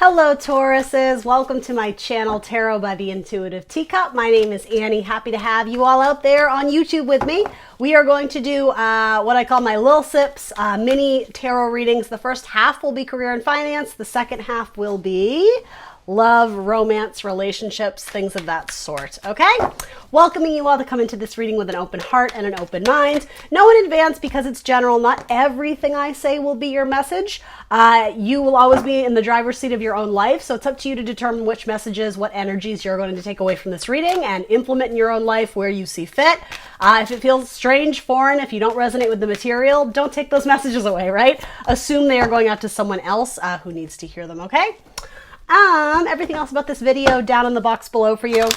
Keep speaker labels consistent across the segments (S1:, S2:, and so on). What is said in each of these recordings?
S1: Hello Tauruses, welcome to my channel Tarot by the Intuitive Teacup. My name is Annie, happy to have you all out there on YouTube with me. We are going to do what I call my Lil Sips mini tarot readings. The first half will be career and finance, the second half will be love, romance, relationships, things of that sort, okay? Welcoming you all to come into this reading with an open heart and an open mind. Know in advance, because it's general, not everything I say will be your message. You will always be in the driver's seat of your own life, so it's up to you to determine which messages, what energies you're going to take away from this reading and implement in your own life where you see fit. If it feels strange, foreign, if you don't resonate with the material, don't take those messages away, right? Assume they are going out to someone else who needs to hear them, okay? Everything else about this video down in the box below for you.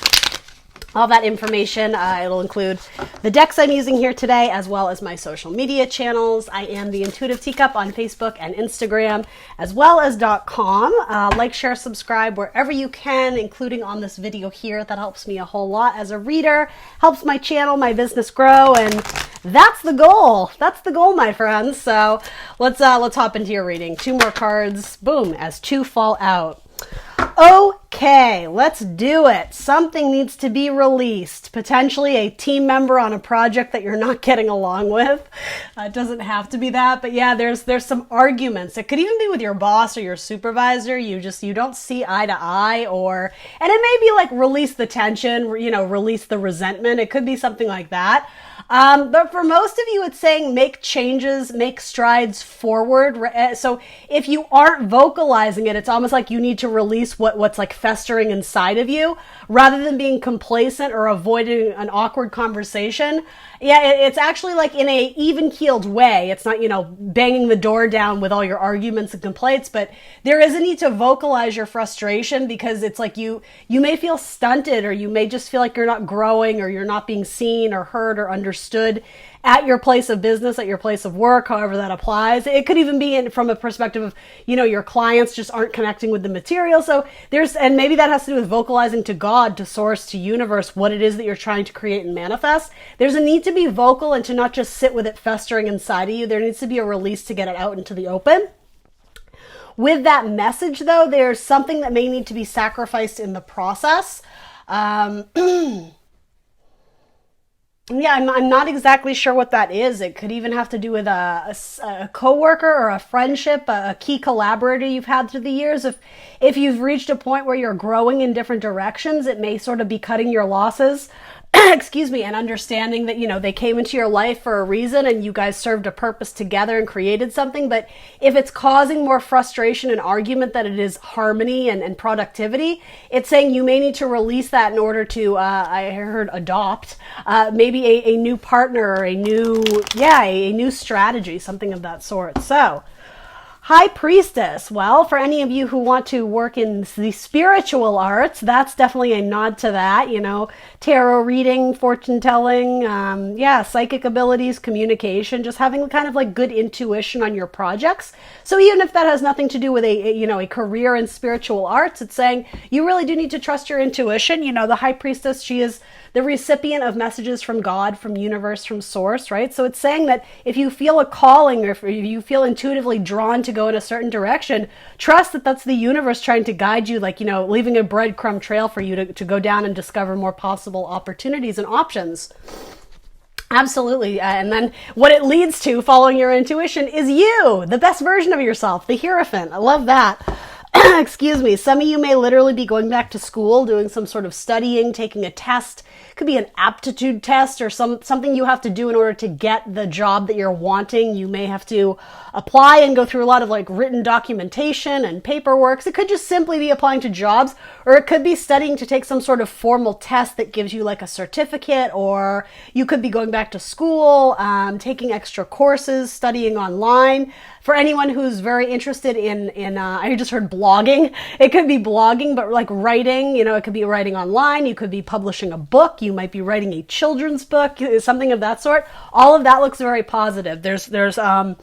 S1: All that information, it'll include the decks I'm using here today, as well as my social media channels. I am the Intuitive Teacup on Facebook and Instagram, as well as .com. Like, share, subscribe wherever you can, including on this video here. That helps me a whole lot as a reader, helps my channel, my business grow, and that's the goal. That's the goal, my friends. So let's hop into your reading. Two more cards, boom, as two fall out. Okay, let's do it. Something needs to be released. Potentially a team member on a project that you're not getting along with. It doesn't have to be that, but yeah, there's some arguments. It could even be with your boss or your supervisor. You don't see eye to eye, and it may be like release the tension, release the resentment. It could be something like that. But for most of you, it's saying make changes, make strides forward. So if you aren't vocalizing it, it's almost like you need to release what's like festering inside of you, rather than being complacent or avoiding an awkward conversation. Yeah, it's actually like in a even-keeled way. It's not, banging the door down with all your arguments and complaints, but there is a need to vocalize your frustration, because it's like you may feel stunted, or you may just feel like you're not growing, or you're not being seen or heard or understood at your place of business, at your place of work, however that applies. It could even be from a perspective of, your clients just aren't connecting with the material. So and maybe that has to do with vocalizing to God, to source, to universe, what it is that you're trying to create and manifest. There's a need to be vocal and to not just sit with it festering inside of you. There needs to be a release to get it out into the open. With that message, though, there's something that may need to be sacrificed in the process. Yeah, I'm not exactly sure what that is. It could even have to do with a coworker or a friendship, a key collaborator you've had through the years. If you've reached a point where you're growing in different directions, it may sort of be cutting your losses. Excuse me, and understanding that, they came into your life for a reason and you guys served a purpose together and created something. But if it's causing more frustration and argument than it is harmony and productivity, it's saying you may need to release that in order to, I heard adopt, maybe a new partner, or a new strategy, something of that sort. So, High Priestess. Well, for any of you who want to work in the spiritual arts, that's definitely a nod to that. Tarot reading, fortune telling, psychic abilities, communication, just having kind of like good intuition on your projects. So even if that has nothing to do with a career in spiritual arts, it's saying you really do need to trust your intuition. The High Priestess, she is the recipient of messages from God, from universe, from source, right? So it's saying that if you feel a calling, or if you feel intuitively drawn to go in a certain direction, trust that that's the universe trying to guide you, like, leaving a breadcrumb trail for you to go down and discover more possible opportunities and options. Absolutely. And then what it leads to, following your intuition, is you, the best version of yourself, the Hierophant. I love that. Excuse me. Some of you may literally be going back to school, doing some sort of studying, taking a test. It could be an aptitude test or something you have to do in order to get the job that you're wanting. You may have to apply and go through a lot of like written documentation and paperwork. So it could just simply be applying to jobs, or it could be studying to take some sort of formal test that gives you like a certificate, or you could be going back to school, taking extra courses, studying online. For anyone who's very interested in I just heard blogging. It could be blogging, but like writing, it could be writing online. You could be publishing a book. You might be writing a children's book, something of that sort. All of that looks very positive. There's a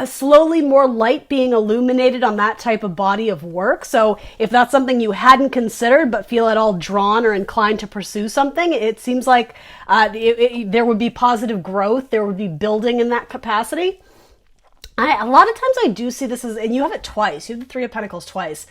S1: slowly more light being illuminated on that type of body of work. So if that's something you hadn't considered but feel at all drawn or inclined to pursue something, it seems like there would be positive growth. There would be building in that capacity. A lot of times I do see this as, and you have it twice, you have the Three of Pentacles twice.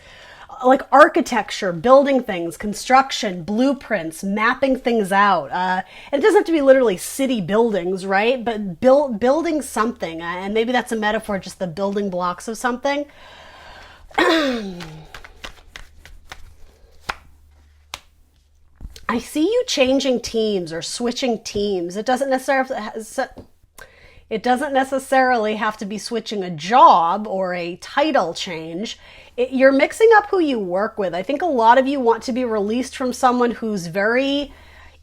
S1: like architecture, building things, construction, blueprints, mapping things out. And it doesn't have to be literally city buildings, right? But building something. And maybe that's a metaphor, just the building blocks of something. I see you changing teams or switching teams. It doesn't necessarily have to be switching a job or a title change. You're mixing up who you work with. I think a lot of you want to be released from someone who's very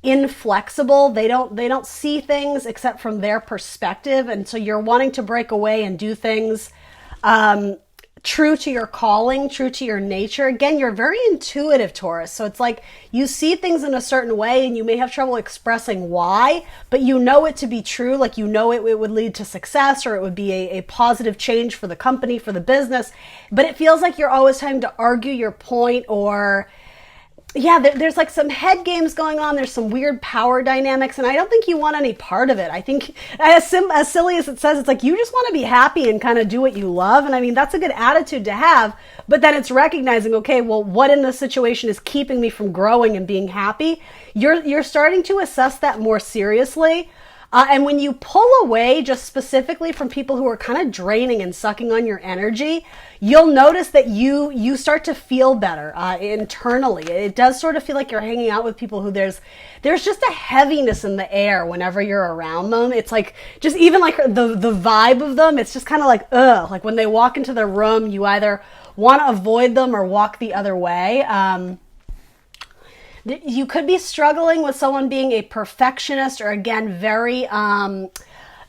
S1: inflexible. They don't see things except from their perspective, and so you're wanting to break away and do things true to your calling, true to your nature. Again, you're very intuitive, Taurus. So it's like you see things in a certain way and you may have trouble expressing why, but you know it to be true. Like you know it would lead to success, or it would be a positive change for the company, for the business. But it feels like you're always having to argue your point, or yeah, there's like some head games going on. There's some weird power dynamics, and I don't think you want any part of it. I think, as silly as it says, it's like you just want to be happy and kind of do what you love. And I mean, that's a good attitude to have, but then it's recognizing, okay, well, what in this situation is keeping me from growing and being happy? You're starting to assess that more seriously. And when you pull away just specifically from people who are kind of draining and sucking on your energy, you'll notice that you start to feel better internally. It does sort of feel like you're hanging out with people who there's just a heaviness in the air whenever you're around them. It's like just even like the vibe of them, it's just kind of like, ugh. Like when they walk into the room, you either want to avoid them or walk the other way. You could be struggling with someone being a perfectionist, or again, very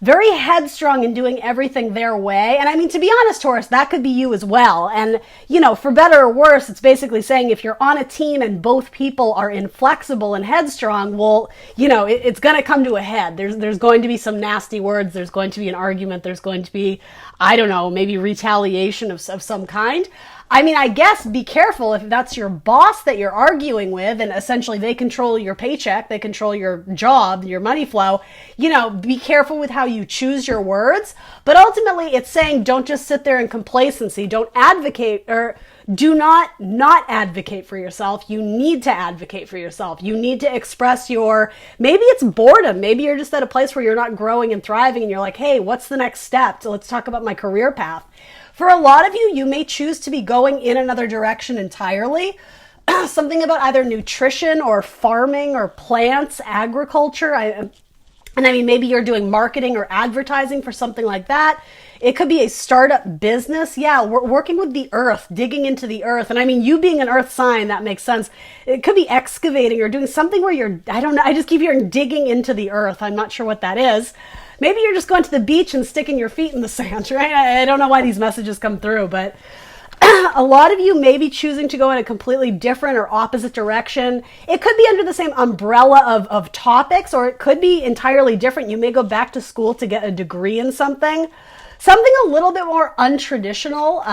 S1: headstrong in doing everything their way. And I mean, to be honest, Taurus, that could be you as well. And, you know, for better or worse, it's basically saying if you're on a team and both people are inflexible and headstrong, well, you know, it's going to come to a head. There's going to be some nasty words. There's going to be an argument. There's going to be, I don't know, maybe retaliation of some kind. I mean, I guess be careful if that's your boss that you're arguing with, and essentially they control your paycheck, they control your job, your money flow. You know, be careful with how you choose your words. But ultimately, it's saying don't just sit there in complacency. Don't advocate, or do not advocate for yourself. You need to advocate for yourself. You need to express maybe it's boredom. Maybe you're just at a place where you're not growing and thriving, and you're like, hey, what's the next step? So let's talk about my career path. For a lot of you, you may choose to be going in another direction entirely. Something about either nutrition or farming or plants, agriculture. And I mean, maybe you're doing marketing or advertising for something like that. It could be a startup business. Yeah, we're working with the earth, digging into the earth. And I mean, you being an earth sign, that makes sense. It could be excavating or doing something where I don't know, I just keep hearing digging into the earth. I'm not sure what that is. Maybe you're just going to the beach and sticking your feet in the sand, right? I don't know why these messages come through, but a lot of you may be choosing to go in a completely different or opposite direction. It could be under the same umbrella of topics, or it could be entirely different. You may go back to school to get a degree in something a little bit more untraditional.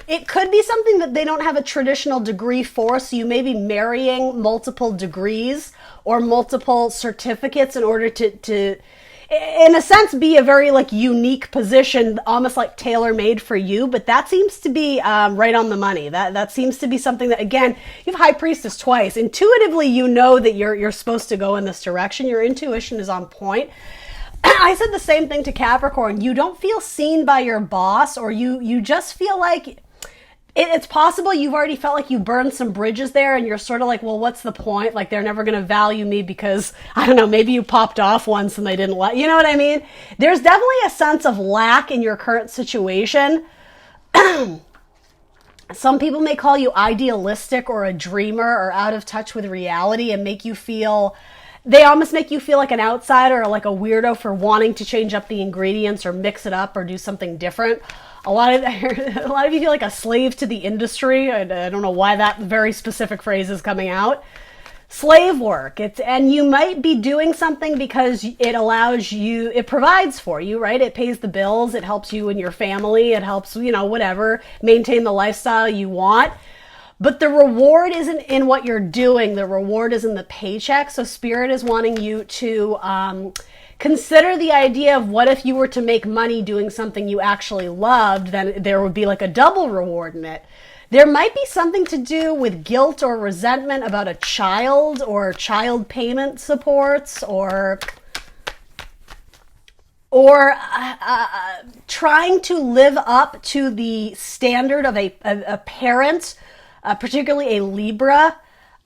S1: It could be something that they don't have a traditional degree for, so you may be marrying multiple degrees or multiple certificates in order to in a sense, be a very like unique position, almost like tailor-made for you. But that seems to be right on the money. That seems to be something that, again, you have High Priestess twice. Intuitively, you know that you're supposed to go in this direction. Your intuition is on point. I said the same thing to Capricorn. You don't feel seen by your boss, or you just feel like it's possible you've already felt like you burned some bridges there, and you're sort of like, well, what's the point? Like, they're never going to value me because, I don't know, maybe you popped off once and they didn't like, you know what I mean? There's definitely a sense of lack in your current situation. Some people may call you idealistic or a dreamer or out of touch with reality, and they almost make you feel like an outsider or like a weirdo for wanting to change up the ingredients or mix it up or do something different. A lot of you feel like a slave to the industry. I don't know why that very specific phrase is coming out. Slave work. And you might be doing something because it provides for you, right? It pays the bills. It helps you and your family. It helps, whatever, maintain the lifestyle you want. But the reward isn't in what you're doing. The reward is in the paycheck. So Spirit is wanting you to consider the idea of what if you were to make money doing something you actually loved, then there would be like a double reward in it. There might be something to do with guilt or resentment about a child or child payment supports or trying to live up to the standard of a parent, particularly a Libra.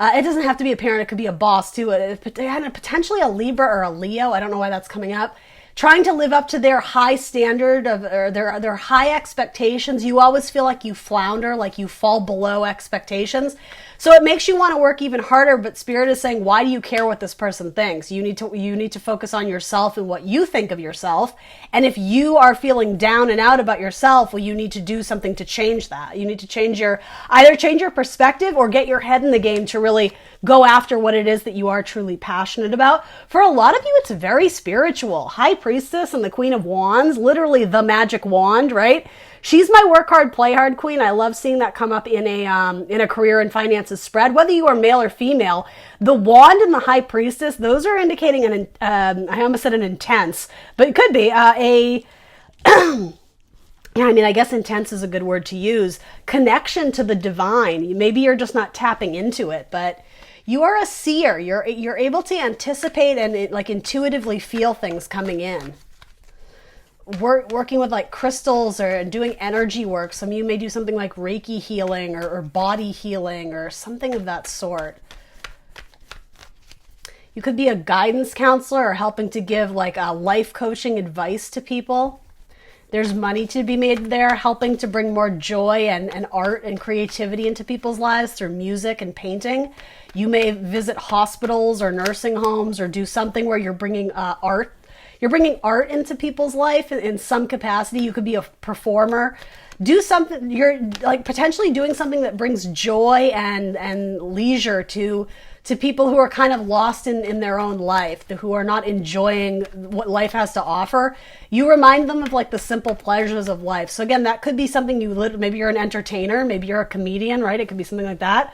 S1: It doesn't have to be a parent. It could be a boss too. Potentially a Libra or a Leo. I don't know why that's coming up. Trying to live up to their high standard or their high expectations. You always feel like you flounder, like you fall below expectations. So it makes you want to work even harder, but Spirit is saying, why do you care what this person thinks? You need to focus on yourself and what you think of yourself. And if you are feeling down and out about yourself, well, you need to do something to change that. You need to either change your perspective or get your head in the game to really go after what it is that you are truly passionate about. For a lot of you, it's very spiritual. High Priestess and the Queen of Wands, literally the magic wand, right? She's my work hard, play hard queen. I love seeing that come up in a career and finances spread, whether you are male or female. The wand and the High Priestess, those are indicating I almost said an intense, but it could be yeah, I mean, I guess intense is a good word to use. Connection to the divine. Maybe you're just not tapping into it, but you are a seer. You're able to anticipate and like intuitively feel things coming in. Working with like crystals or doing energy work. Some of you may do something like Reiki healing or body healing or something of that sort. You could be a guidance counselor or helping to give like a life coaching advice to people. There's money to be made there, helping to bring more joy and art and creativity into people's lives through music and painting. You may visit hospitals or nursing homes or do something where you're bringing art. You're bringing art into people's life in some capacity. You could be a performer. Do something, you're like potentially doing something that brings joy and leisure to people who are kind of lost in their own life, who are not enjoying what life has to offer. You remind them of like the simple pleasures of life. So again, that could be something maybe you're an entertainer, maybe you're a comedian, right? It could be something like that.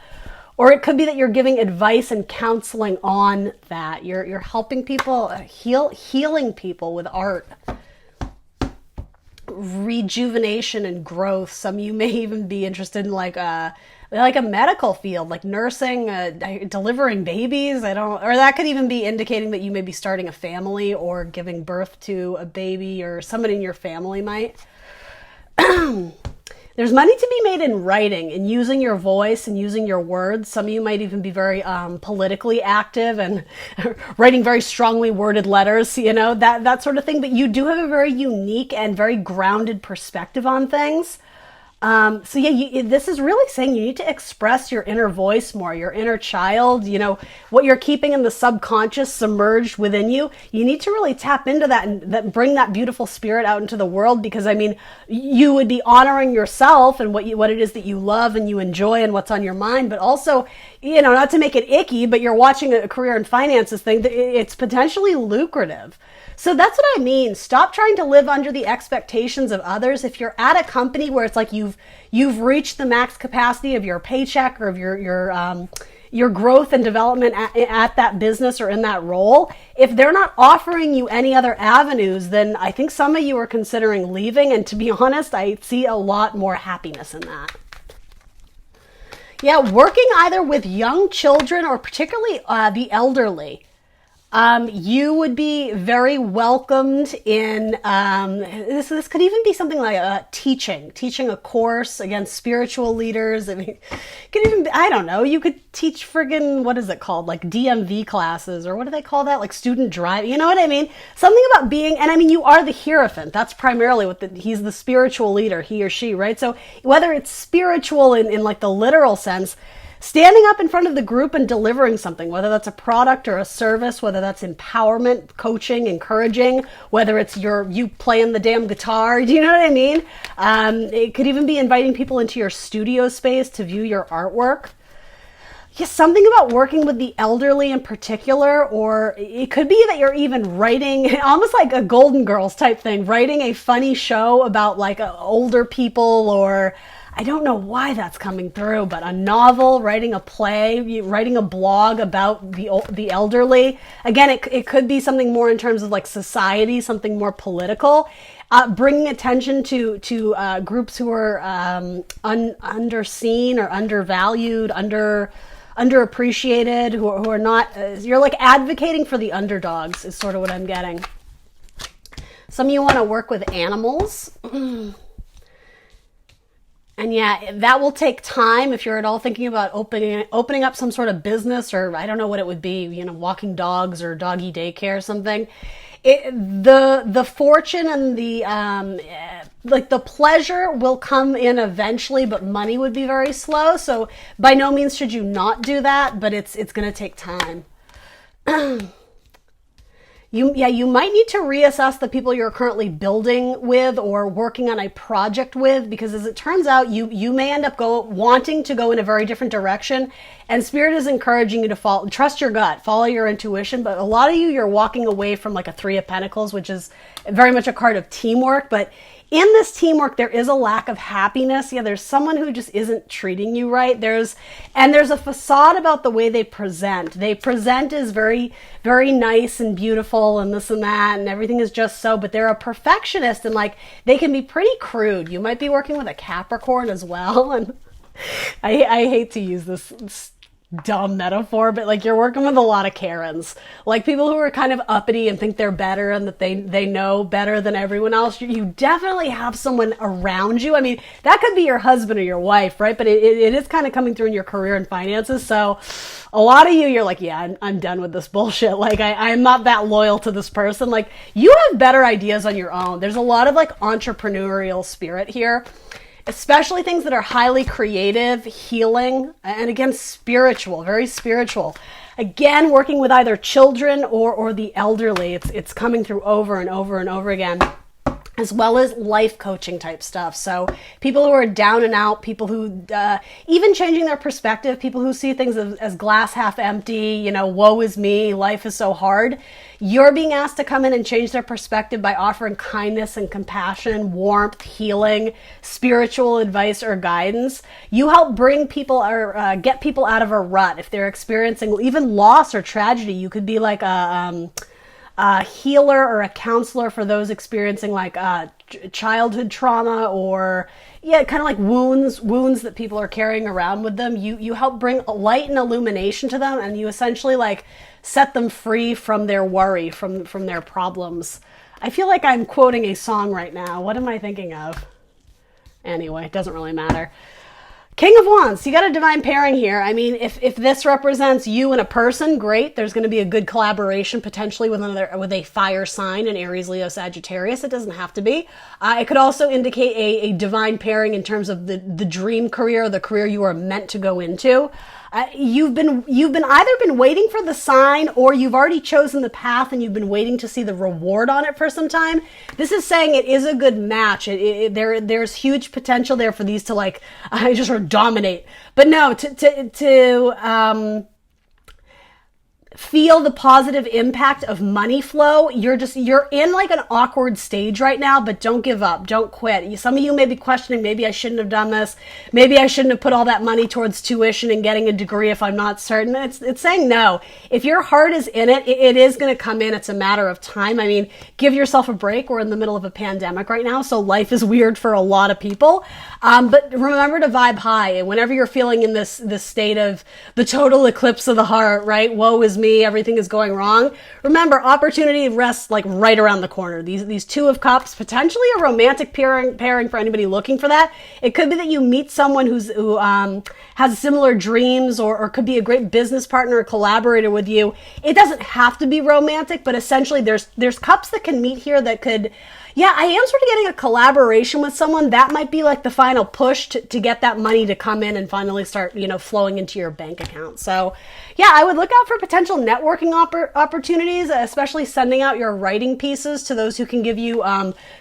S1: Or it could be that you're giving advice and counseling on that. You're helping people, healing people with art. Rejuvenation and growth. Some of you may even be interested in like a medical field, like nursing, delivering babies. Or that could even be indicating that you may be starting a family or giving birth to a baby, or somebody in your family might. There's money to be made in writing and using your voice and using your words. Some of you might even be very politically active and writing very strongly worded letters, that sort of thing. But you do have a very unique and very grounded perspective on things. So yeah, this is really saying you need to express your inner voice more, your inner child, what you're keeping in the subconscious submerged within you. You need to really tap into that and bring that beautiful spirit out into the world, because I mean, you would be honoring yourself and what it is that you love and you enjoy and what's on your mind, but also, not to make it icky, but you're watching a career and finances thing, it's potentially lucrative. So that's what I mean. Stop trying to live under the expectations of others. If you're at a company where it's like you've reached the max capacity of your paycheck or of your growth and development at that business or in that role, if they're not offering you any other avenues, then I think some of you are considering leaving. And to be honest, I see a lot more happiness in that. Yeah, working either with young children or particularly the elderly. You would be very welcomed in, this could even be something like teaching a course against spiritual leaders. I mean, it could even be, I don't know, you could teach friggin', what is it called? Like DMV classes, or what do they call that? Like student drive, you know what I mean? Something about being, and I mean, you are the Hierophant. That's primarily he's the spiritual leader, he or she, right? So whether it's spiritual in like the literal sense, standing up in front of the group and delivering something, whether that's a product or a service, whether that's empowerment, coaching, encouraging, whether it's you playing the damn guitar, do you know what I mean? It could even be inviting people into your studio space to view your artwork. yeah, something about working with the elderly in particular, or it could be that you're even writing almost like a Golden Girls type thing, writing a funny show about like older people, or I don't know why that's coming through, but a novel, writing a play, writing a blog about the elderly. Again, it could be something more in terms of like society, something more political. Bringing attention to groups who are underseen or undervalued, underappreciated, who are not. You're like advocating for the underdogs is sort of what I'm getting. Some of you want to work with animals. And yeah, that will take time if you're at all thinking about opening up some sort of business, or I don't know what it would be, walking dogs or doggy daycare or something. The fortune and the like the pleasure will come in eventually, but money would be very slow. So by no means should you not do that, but it's going to take time. You might need to reassess the people you're currently building with or working on a project with, because as it turns out, you may end up wanting to go in a very different direction, and Spirit is encouraging you to trust your gut, follow your intuition. But a lot of you're walking away from like a Three of Pentacles, which is very much a card of teamwork. But in this teamwork, there is a lack of happiness. Yeah, there's someone who just isn't treating you right. There's a facade about the way they present. They present as very, very nice and beautiful and this and that, and everything is just so, but they're a perfectionist, and like they can be pretty crude. You might be working with a Capricorn as well. And I hate to use this dumb metaphor, but like you're working with a lot of Karens, like people who are kind of uppity and think they're better and that they know better than everyone else. You definitely have someone around you. I mean, that could be your husband or your wife, right? But it is kind of coming through in your career and finances. So a lot of you're like, yeah, I'm done with this bullshit. Like I'm not that loyal to this person. Like you have better ideas on your own. There's a lot of like entrepreneurial spirit here, especially things that are highly creative, healing, and again, spiritual, very spiritual. Again, working with either children or the elderly. It's coming through over and over and over again, as well as life coaching type stuff. So people who are down and out, people who even changing their perspective, people who see things as glass half empty, woe is me, life is so hard. You're being asked to come in and change their perspective by offering kindness and compassion, warmth, healing, spiritual advice or guidance. You help bring people or get people out of a rut. If they're experiencing even loss or tragedy, you could be like a healer or a counselor for those experiencing like childhood trauma, or kind of like wounds that people are carrying around with them. You help bring light and illumination to them, and you essentially like set them free from their worry, from their problems. I feel like I'm quoting a song right now. What am I thinking of? Anyway, it doesn't really matter. King of Wands, you got a divine pairing here. I mean, if this represents you and a person, great. There's going to be a good collaboration potentially with a fire sign, an Aries, Leo, Sagittarius. It doesn't have to be. It could also indicate a divine pairing in terms of the dream career, the career you are meant to go into. You've been either been waiting for the sign, or you've already chosen the path and you've been waiting to see the reward on it for some time. This is saying it is a good match. There's huge potential there for these to like just sort of dominate. But no, to feel the positive impact of money flow. You're in like an awkward stage right now, but don't give up. Don't quit. Some of you may be questioning, maybe I shouldn't have done this. Maybe I shouldn't have put all that money towards tuition and getting a degree if I'm not certain. It's saying no. If your heart is in it, it is going to come in. It's a matter of time. I mean, give yourself a break. We're in the middle of a pandemic right now, so life is weird for a lot of people. But remember to vibe high. And whenever you're feeling in this state of the total eclipse of the heart, right? Woe is me. Everything is going wrong. Remember, opportunity rests like right around the corner. These Two of Cups, potentially a romantic pairing for anybody looking for that. It could be that you meet someone who has similar dreams, or could be a great business partner or collaborator with you. It doesn't have to be romantic, but essentially there's cups that can meet here that could, Yeah, I am sort of getting a collaboration with someone. That might be like the final push to get that money to come in and finally start, flowing into your bank account. So, yeah, I would look out for potential networking opportunities, especially sending out your writing pieces to those who can give you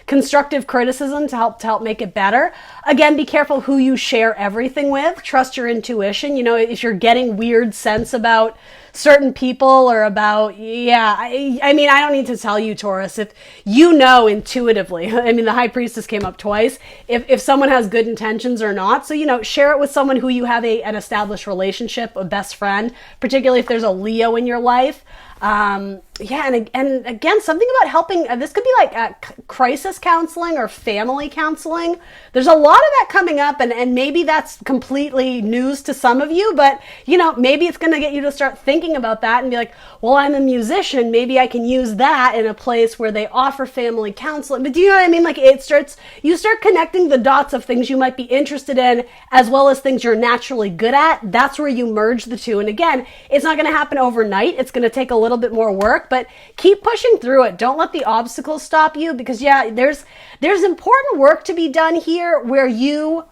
S1: constructive criticism to help make it better. Again, be careful who you share everything with. Trust your intuition. If you're getting weird sense about certain people or about, I mean, I don't need to tell you, Taurus, if intuitively, I mean, the high priestess came up twice, if someone has good intentions or not. So, share it with someone who you have an established relationship, a best friend, particularly if there's a Leo in your life. And again, something about helping, this could be like crisis counseling or family counseling. There's a lot of that coming up, and maybe that's completely news to some of you, but maybe it's going to get you to start thinking about that and be like, well, I'm a musician, maybe I can use that in a place where they offer family counseling. But do you know what I mean? Like, you start connecting the dots of things you might be interested in, as well as things you're naturally good at. That's where you merge the two. And again, it's not going to happen overnight. It's going to take a little bit more work, but keep pushing through it. Don't let the obstacles stop you, because there's important work to be done here where you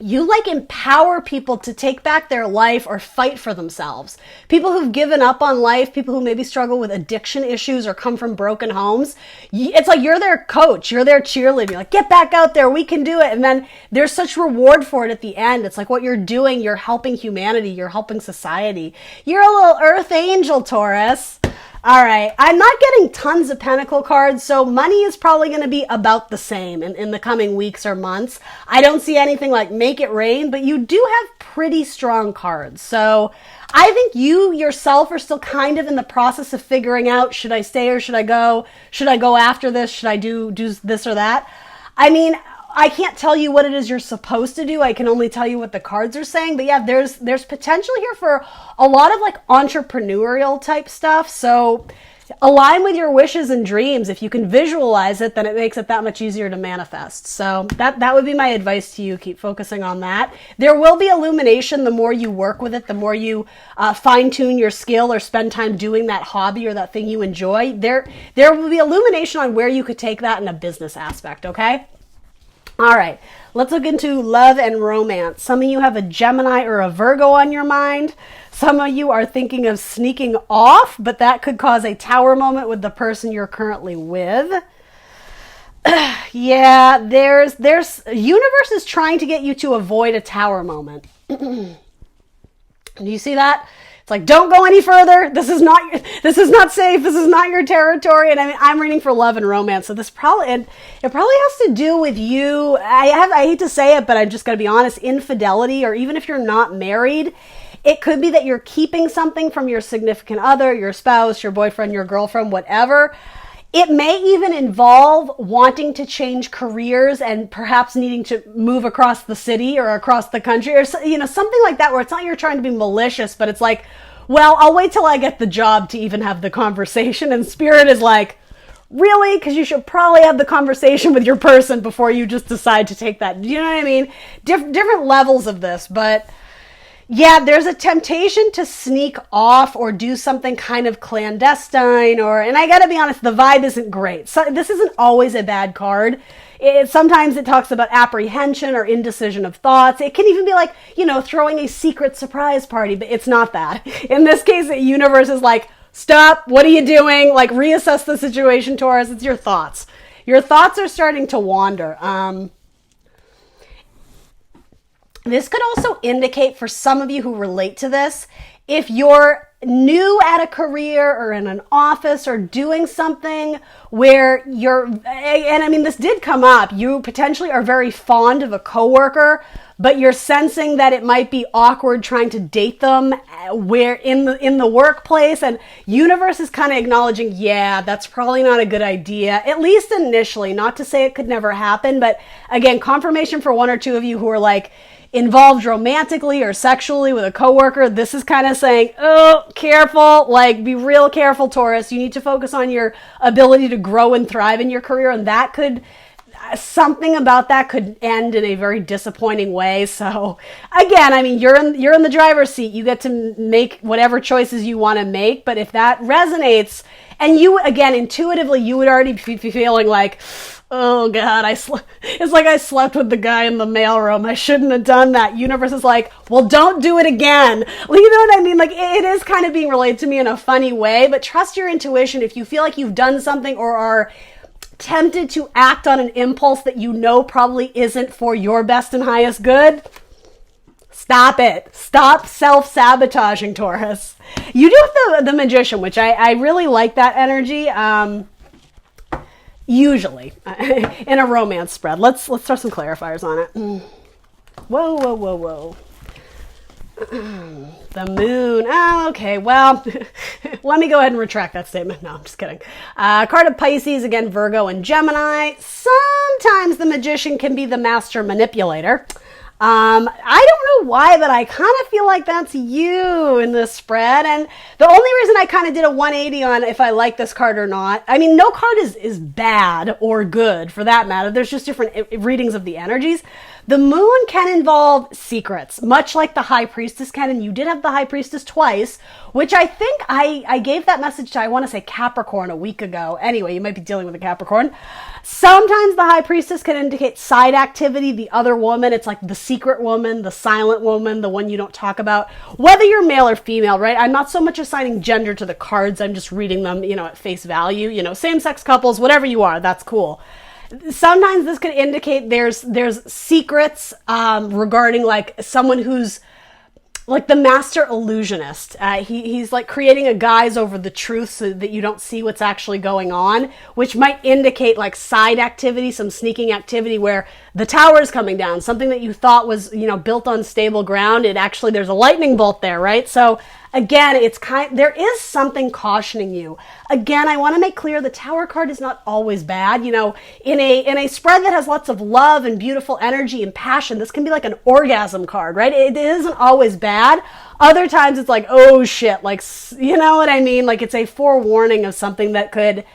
S1: like empower people to take back their life or fight for themselves. People who've given up on life, people who maybe struggle with addiction issues or come from broken homes. It's like you're their coach, you're their cheerleader. You're like, get back out there, we can do it. And then there's such reward for it at the end. It's like what you're doing, you're helping humanity, you're helping society. You're a little earth angel, Taurus. All right, I'm not getting tons of Pentacle cards, so money is probably going to be about the same in the coming weeks or months. I don't see anything like make it rain, but you do have pretty strong cards. So I think you yourself are still kind of in the process of figuring out, should I stay or should I go? Should I go after this? Should I do this or that? I mean, I can't tell you what it is you're supposed to do. I can only tell you what the cards are saying. But yeah, there's potential here for a lot of like entrepreneurial type stuff. So align with your wishes and dreams. If you can visualize it, then it makes it that much easier to manifest. So that would be my advice to you. Keep focusing on that. There will be illumination the more you work with it, the more you fine tune your skill or spend time doing that hobby or that thing you enjoy. There will be illumination on where you could take that in a business aspect. Okay. All right, let's look into love and romance. Some of you have a Gemini or a Virgo on your mind. Some of you are thinking of sneaking off, but that could cause a tower moment with the person you're currently with. Yeah, there's universe is trying to get you to avoid a tower moment. Do you see that? It's like, don't go any further. This is not safe. This is not your territory. And I mean, I'm reading for love and romance. So it probably has to do with you. I hate to say it, but I'm just going to be honest, infidelity, or even if you're not married, it could be that you're keeping something from your significant other, your spouse, your boyfriend, your girlfriend, whatever. It may even involve wanting to change careers and perhaps needing to move across the city or across the country, or something like that, where it's not you're trying to be malicious, but it's like, well, I'll wait till I get the job to even have the conversation. And spirit is like, really? Because you should probably have the conversation with your person before you just decide to take that. Do you know what I mean? Different levels of this, but yeah, there's a temptation to sneak off or do something kind of clandestine, and I gotta be honest, the vibe isn't great. So this isn't always a bad card. Sometimes it talks about apprehension or indecision of thoughts. It can even be like, throwing a secret surprise party, but it's not that. In this case, the universe is like, stop, what are you doing? Like, reassess the situation, Taurus. It's your thoughts. Your thoughts are starting to wander. This could also indicate, for some of you who relate to this, if you're new at a career or in an office or doing something where and I mean, this did come up, you potentially are very fond of a coworker, but you're sensing that it might be awkward trying to date them where in the workplace, and universe is kind of acknowledging, yeah, that's probably not a good idea, at least initially. Not to say it could never happen, but again, confirmation for one or two of you who are like involved romantically or sexually with a coworker. This is kind of saying, oh, careful, like be real careful, Taurus. You need to focus on your ability to grow and thrive in your career, and that could, something about that could end in a very disappointing way. So again, I mean, you're in the driver's seat. You get to make whatever choices you want to make, but if that resonates And you, again, intuitively, you would already be feeling like, oh God, it's like I slept with the guy in the mailroom. I shouldn't have done that. Universe is like, well, don't do it again. Well, you know what I mean? Like, it is kind of being relayed to me in a funny way, but trust your intuition. If you feel like you've done something or are tempted to act on an impulse that you know probably isn't for your best and highest good, stop it. Stop self-sabotaging, Taurus. You do have the Magician, which I really like that energy. Usually in a romance spread. Let's throw some clarifiers on it. Whoa, whoa, whoa, whoa. The moon. Oh, okay. Well, let me go ahead and retract that statement. No, I'm just kidding. Card of Pisces, again, Virgo and Gemini. Sometimes the Magician can be the master manipulator. I don't know why, but I kind of feel like that's you in this spread. And the only reason I kind of did a 180 on if I like this card or not, I mean, no card is bad or good for that matter. There's just different readings of the energies. The moon can involve secrets, much like the High Priestess can, and you did have the High Priestess twice, which I think I gave that message to, I want to say Capricorn a week ago. Anyway, you might be dealing with a Capricorn. Sometimes the High Priestess can indicate side activity, the other woman. It's like the secret woman, the silent woman, the one you don't talk about, whether you're male or female, right? I'm not so much assigning gender to the cards. I'm just reading them, at face value, same-sex couples, whatever you are, that's cool. Sometimes this could indicate there's secrets regarding like someone who's like the master illusionist. He's like creating a guise over the truth so that you don't see what's actually going on, which might indicate like side activity, some sneaking activity where the tower is coming down, something that you thought was, built on stable ground. There's a lightning bolt there, right? So again, there is something cautioning you. Again, I want to make clear the Tower card is not always bad. In a spread that has lots of love and beautiful energy and passion, this can be like an orgasm card, right? It isn't always bad. Other times it's like, oh shit, like, you know what I mean? Like it's a forewarning of something that could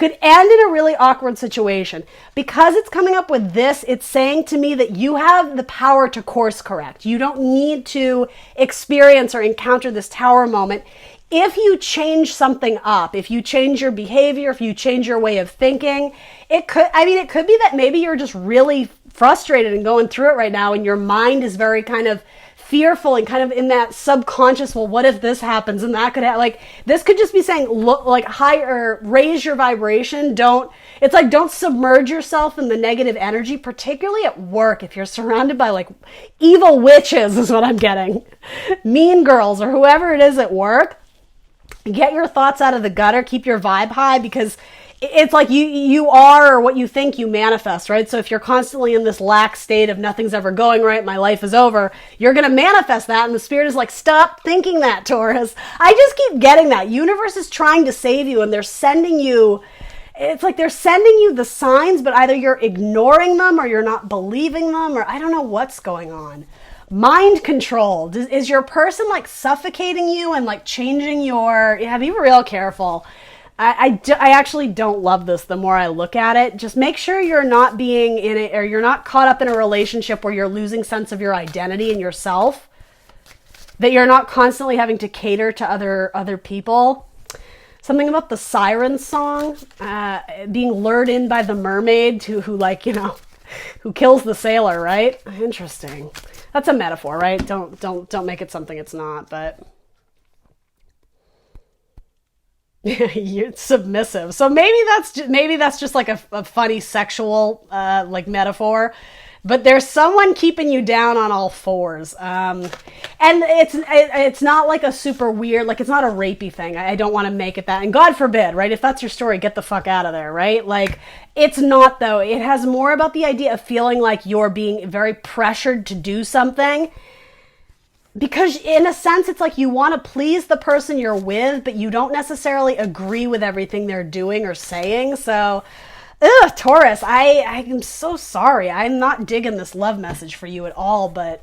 S1: end in a really awkward situation. Because it's coming up with this, it's saying to me that you have the power to course correct. You don't need to experience or encounter this Tower moment. If you change something up, if you change your behavior, if you change your way of thinking, it could be that maybe you're just really frustrated and going through it right now and your mind is very kind of fearful and kind of in that subconscious, well, what if this happens and that could happen? Like, this could just be saying, look, like higher, raise your vibration. Don't submerge yourself in the negative energy, particularly at work. If you're surrounded by like evil witches is what I'm getting, mean girls or whoever it is at work, get your thoughts out of the gutter, keep your vibe high, because it's like you are what you think you manifest, right? So if you're constantly in this lax state of nothing's ever going right, my life is over, you're going to manifest that. And the spirit is like, stop thinking that, Taurus. I just keep getting that. Universe is trying to save you and they're sending you, it's like they're sending you the signs, but either you're ignoring them or you're not believing them, or I don't know what's going on. Mind control. Is your person like suffocating you and like changing be real careful. I actually don't love this the more I look at it. Just make sure you're not being in it, or you're not caught up in a relationship where you're losing sense of your identity and yourself. That you're not constantly having to cater to other people. Something about the siren song, being lured in by the mermaid who kills the sailor, right? Interesting. That's a metaphor, right? Don't make it something it's not, but you're submissive. So maybe that's just like a funny sexual like metaphor, but there's someone keeping you down on all fours. And it's not like a super weird, like it's not a rapey thing. I don't want to make it that, and God forbid, right? If that's your story, get the fuck out of there, right? Like it's not though. It has more about the idea of feeling like you're being very pressured to do something. Because in a sense, it's like you want to please the person you're with, but you don't necessarily agree with everything they're doing or saying. So, Taurus, I am so sorry. I'm not digging this love message for you at all. But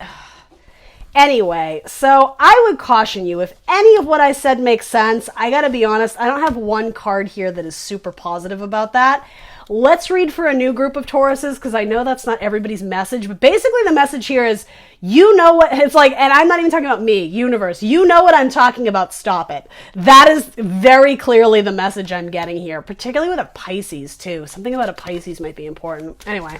S1: anyway, so I would caution you, if any of what I said makes sense, I got to be honest, I don't have one card here that is super positive about that. Let's read for a new group of Tauruses, because I know that's not everybody's message, but basically the message here is, you know what it's like, and I'm not even talking about me, universe. You know what I'm talking about. Stop it. That is very clearly the message I'm getting here, particularly with a Pisces too. Something about a Pisces might be important. Anyway.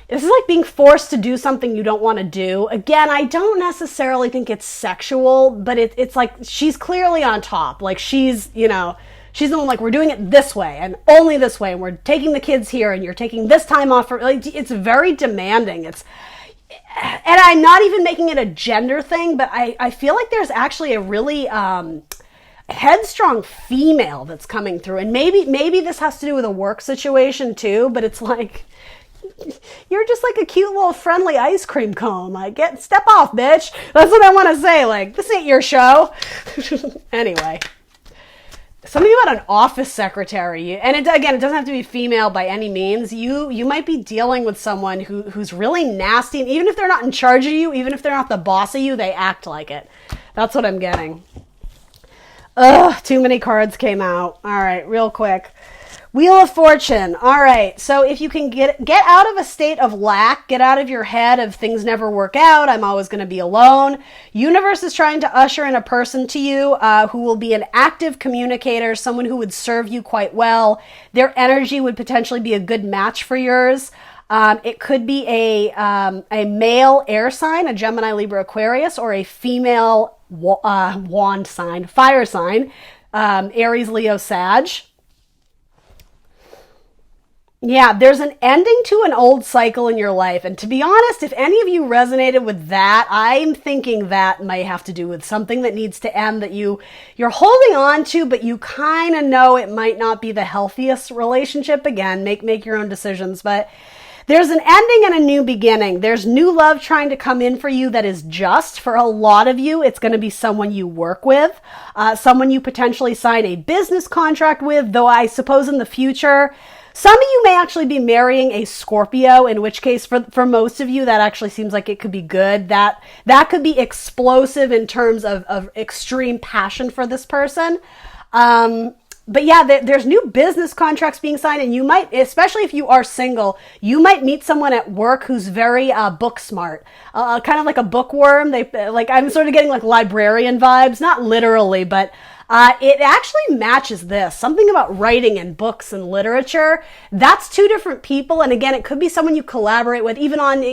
S1: This is like being forced to do something you don't want to do. Again, I don't necessarily think it's sexual, but it's like she's clearly on top. Like she's, you know, she's the one like, we're doing it this way and only this way. And we're taking the kids here and you're taking this time off. Like, it's very demanding. And I'm not even making it a gender thing, but I feel like there's actually a really headstrong female that's coming through. And maybe this has to do with a work situation too, but it's like, you're just like a cute little friendly ice cream cone. Like, step off, bitch. That's what I want to say. Like, this ain't your show. Anyway, something about an office secretary, and it doesn't have to be female by any means. You might be dealing with someone who's really nasty, and even if they're not in charge of you, even if they're not the boss of you, they act like it. That's what I'm getting. Ugh, too many cards came out. All right, real quick. Wheel of Fortune. All right. So if you can get out of a state of lack, get out of your head of things never work out, I'm always going to be alone. Universe is trying to usher in a person to you who will be an active communicator, someone who would serve you quite well. Their energy would potentially be a good match for yours. It could be a male air sign, a Gemini, Libra, Aquarius, or a female wand sign, fire sign, Aries, Leo, Sag. Yeah, there's an ending to an old cycle in your life. And to be honest, if any of you resonated with that, I'm thinking that might have to do with something that needs to end that you're holding on to, but you kind of know it might not be the healthiest relationship. Again, make your own decisions. But there's an ending and a new beginning. There's new love trying to come in for you that is just. For a lot of you, it's going to be someone you work with, someone you potentially sign a business contract with, though I suppose in the future, some of you may actually be marrying a Scorpio, in which case for most of you, that actually seems like it could be good. That could be explosive in terms of extreme passion for this person. But yeah, there's new business contracts being signed, and you might, especially if you are single, you might meet someone at work who's very book smart, kind of like a bookworm. I'm sort of getting like librarian vibes, not literally, but it actually matches this. Something about writing and books and literature. That's two different people. And again, it could be someone you collaborate with, even on,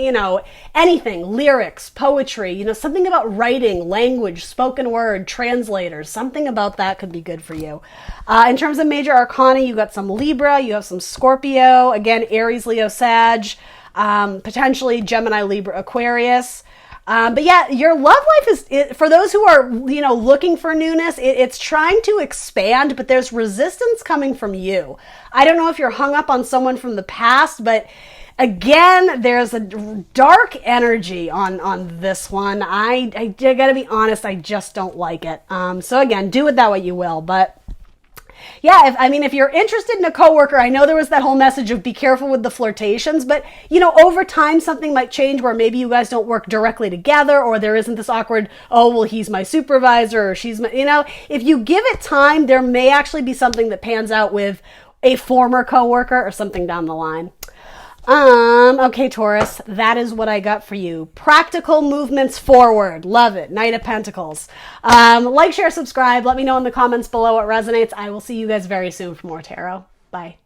S1: anything, lyrics, poetry, something about writing, language, spoken word, translators, something about that could be good for you. In terms of major arcana, you got some Libra, you have some Scorpio, again, Aries, Leo, Sag, potentially Gemini, Libra, Aquarius. But yeah, your love life is, for those who are, looking for newness, it's trying to expand, but there's resistance coming from you. I don't know if you're hung up on someone from the past, but again, there's a dark energy on this one. I gotta be honest, I just don't like it. So again, do with that what you will, but yeah, if you're interested in a coworker, I know there was that whole message of be careful with the flirtations, but over time something might change where maybe you guys don't work directly together, or there isn't this awkward, oh, well, he's my supervisor, or she's my, if you give it time, there may actually be something that pans out with a former coworker or something down the line. Okay, Taurus, that is what I got for you. Practical movements forward. Love it. Knight of Pentacles. Like, share, subscribe. Let me know in the comments below what resonates. I will see you guys very soon for more tarot. Bye.